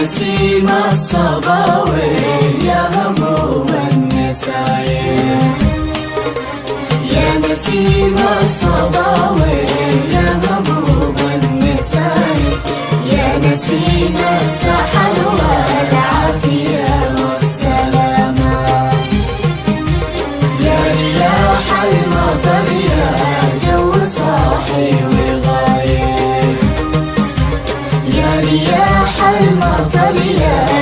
نسيم الصباوي يا هموم النسايم، يا نسيم الصباوي يا هموم النسايم، يا نسيم السحر والعافية والسلامة، يا رياح المطر يا جو صاحي وغايب، يا رياح المطر يا